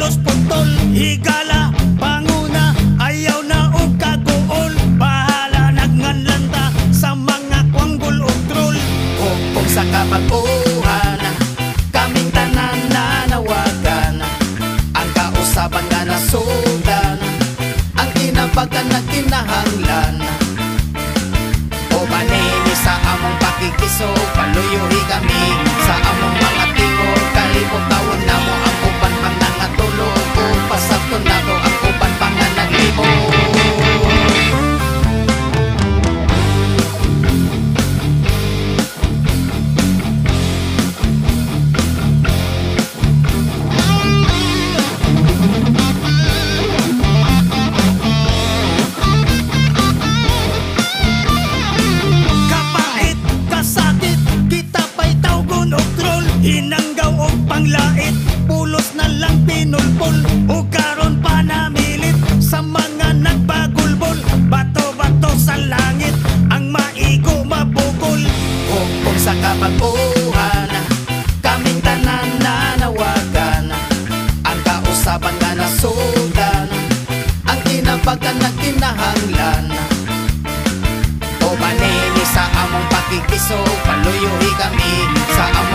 pulos putol, higala, panguna, ayaw na og kagool. Bahala nagnganlanta sa mga kwanggol o troll. Kung sa kabag-uhan, kaming tanan nanawagan, ang kausaban nga nasudan, ang kinabagan na kinahanglan. O manini sa among pakikiso, paluyuhi kami sa among mga tingog. Kalibot tawon na mo ang uban pang nangatulog, o pasakton na to ang uban pang naglimo. Hinanggaw o panglait, pulos na lang pinulpol, o karon pa namilit sa mga nagbagulbol. Bato-bato sa langit, ang maigo mabukol. Kung sa kabag-uhan, kaming tanan nanawagan, ang kausaban nga nasudan, ang kinabagan na kinahanglan. O manini sa among pakikiso, paluyuhi kami sa among